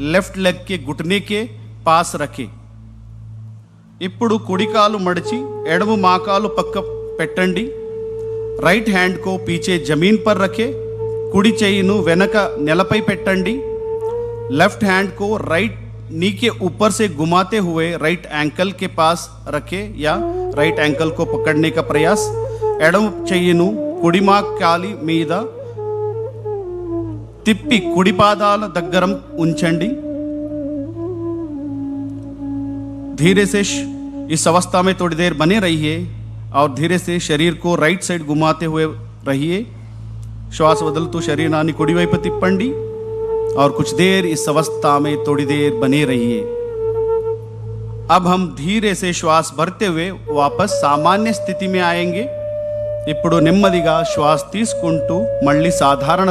Left leg के घुटने के पास रखें। ఇప్పుడు కుడి కాలు మడిచి ఎడమ మాకాలు పక్క పెట్టండి। రైట్ హ్యాండ్ को पीछे जमीन पर रखें। కుడి చెయ్యిను వెనక నేలపై పెట్టండి। लेफ्ट हैंड को राइट नी के ऊपर से घुमाते हुए राइट एंकल के पास रखें या राइट एंकल को पकड़ने का प्रयास। ఎడమ చెయ్యిను కుడి మోకాలి మీద తిప్పి కుడి పాదాల దగ్గర ఉంచండి। धीरे से इस अवस्था में थोड़ी देर बने रहिए और धीरे से शरीर को राइट साइड घुमाते हुए रहिए। श्वास बदलतू शरीराన్ని కుడివైపు తిప్పండి और कुछ देर इस अवस्था में थोड़ी देर बने रहिए। अब हम धीरे से श्वास भरते हुए वापस सामान्य स्थिति में आएंगे। ఇప్పుడు నెమ్మదిగా శ్వాస తీసుకుంటూ మళ్ళీ సాధారణ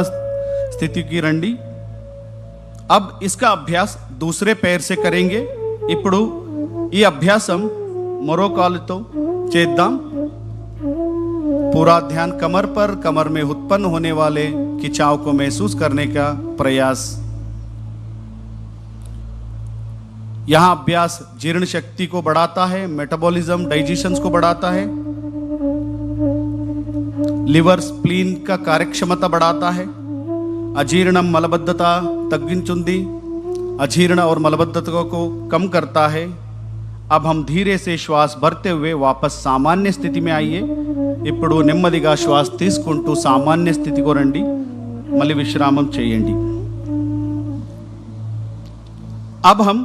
స్థితికి రండి। अब इसका अभ्यास दूसरे पैर से करेंगे। ఇప్పుడు ఈ అభ్యాసం మరో కాలుతో చేద్దాం। पूरा ध्यान कमर पर, कमर में उत्पन्न होने वाले खिंचाव को महसूस करने का प्रयास। यहां अभ्यास जीर्ण शक्ति को बढ़ाता है, मेटाबॉलिज्म डाइजेशन को बढ़ाता है, लिवर स्प्लीन का कार्यक्षमता बढ़ाता है, अजीर्णम मलबद्धता तग्गिंचुंदी अजीर्ण और मलबद्धता को कम करता है। अब हम धीरे से श्वास भरते हुए वापस सामान्य स्थिति में आइए। ఇప్పుడు నెమ్మదిగా శ్వాస తీసుకుంటూ సామాన్య స్థితికి రండి। మళ్ళీ విశ్రామం చేయండి। अब हम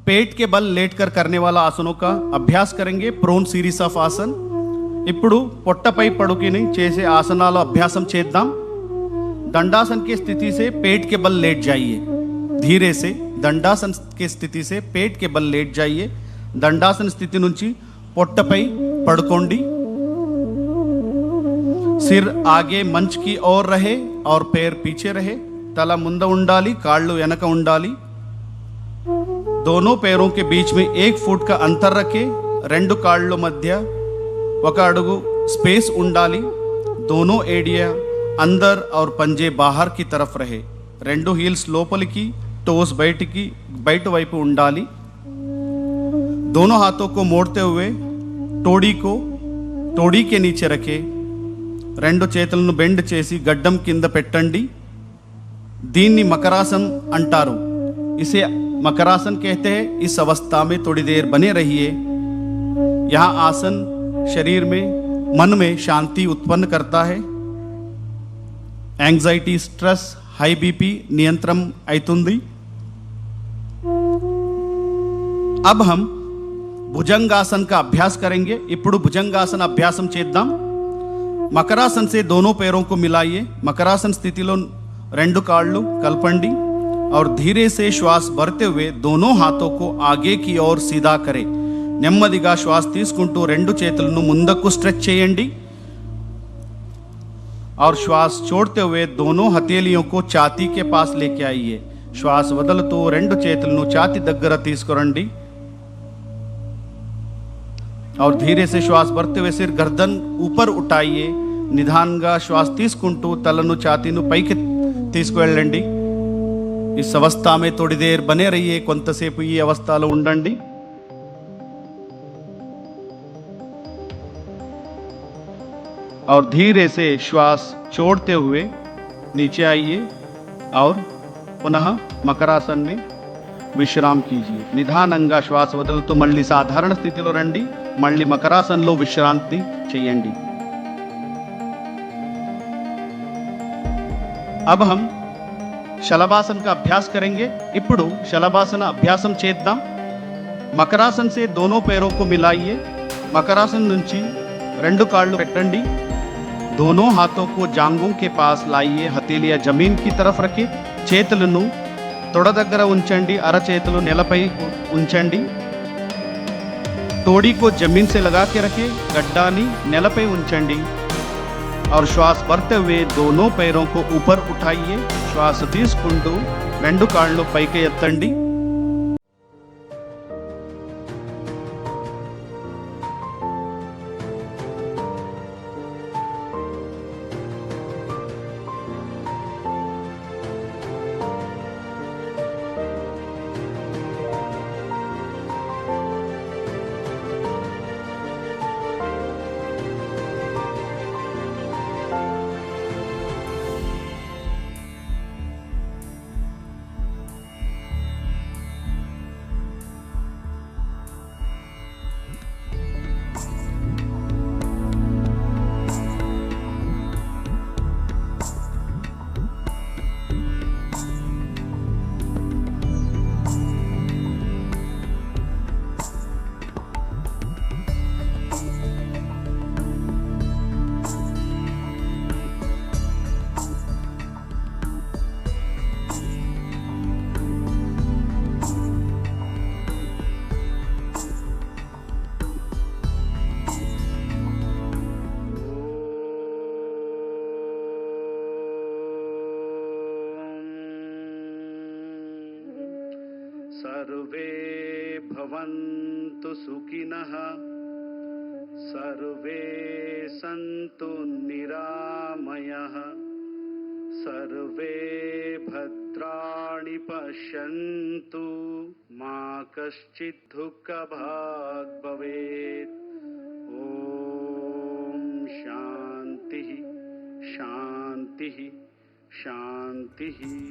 पेट के बल लेटकर करने वाला आसनों का अभ्यास करेंगे। प्रोन सीरीज ऑफ आसन। ఇప్పుడు పొట్టపై పడుకుని చేసే ఆసనాల అభ్యాసం చేద్దాం। दंडासन की स्थिति से पेट के बल लेट जाइए। धीरे से दंडासन की स्थिति से पेट के बल लेट जाइए। దండాసన స్థితి నుంచి పొట్టపై పడుకోండి। सिर आगे मंच की ओर रहे और पैर पीछे रहे। तला ముంద ఉండాలి, కాళ్ళు వెనక ఉండాలి। दोनों पैरों के बीच में 1 फुट का अंतर रखें। రెండు కాళ్ళ మధ్య 1 అడుగు स्पेस ఉండాలి। दोनों एडिया अंदर और पंजे बाहर की तरफ रहे। రెండు హీల్స్ లోపలికి, టోస్ బయటికి, బయట వైపు ఉండాలి। दोनों हाथों को मोड़ते हुए तोड़ी के नीचे रखे। రెండు చేతులను బెండ్ చేసి గడ్డం కింద పెట్టండి। దీన్ని మకరాसन అంటారు। इसे मकरासन कहते हैं। इस अवस्था में थोड़ी देर बने रहिए। यह आसन शरीर में, मन में शांति उत्पन्न करता है। एंग्जाइटी, स्ट्रेस, हाई बीपी नियंत्रण అవుతుంది। अब हम भुजंगासन का अभ्यास करेंगे। ఇప్పుడు భుజంగాసన అభ్యాసం చేద్దాం। మకరాसन से दोनों पैरों को मिलाइए। मकरासन स्थितिలో రెండు కాళ్ళు కలపండి और धीरे से श्वास भरते हुए दोनों हाथों को आगे की ओर सीधा करें। నెమ్మదిగా శ్వాస తీసుకుంటూ రెండు చేతులను ముందుకు స్ట్రెచ్ చేయండి और श्वास छोड़ते हुए दोनों हथेलियों को छाती के पास लेके आइए। श्वास వదులుతూ రెండు చేతులను ఛాతీ దగ్గర తీసుకురండి और धीरे से श्वास भरते हुए सिर गर्दन ऊपर उठाइए। నిదానంగా శ్వాస తీసుకుంటూ తలను ఛాతీను పైకి తీసుకువెళ్ళండి। इस अवस्था में थोड़ी देर बने रहिए। కొంతసేపు ఈ అవస్థలో ఉండండి। और धीरे से श्वास छोड़ते हुए नीचे आइए और पुनः मकरासन में విశ్రామం कीजिए। నిదానంగా శ్వాస వదులుతూ మళ్ళీ సాధారణ స్థితిలో రండి। మళ్ళీ మకరాసనలో విశ్రాంతి చేయండి। अब हम శలభాసన का अभ्यास करेंगे। ఇప్పుడు శలభాసన అభ్యాసం చేద్దాం। మకరాసన से दोनों पैरों को मिलाइए। మకరాసన నుంచి రెండు కాళ్ళు పెట్టండి। दोनों हाथों को जांघों के पास लाइए। हथेलियां जमीन की तरफ रखें। చేతులను తొడ దగ్గర ఉంచండి। అరచేతులు నేలపై ఉంచండి। तोड़ी को जमीन से लगा के रखें। गड्डानी నేలపై ఉంచండి और श्वास भरते हुए दोनों पैरों को ऊपर उठाइए। श्वास తీసుకుంటూ రెండు కాళ్ళు పైకి ఎత్తండి। सर्वे भवन्तु सुखिनः, सर्वे सन्तु निरामयः, सर्वे भद्राणि पश्यन्तु, मा कश्चित् दुःखभाग् भवेत्। ॐ शान्तिः शान्तिः शान्तिः।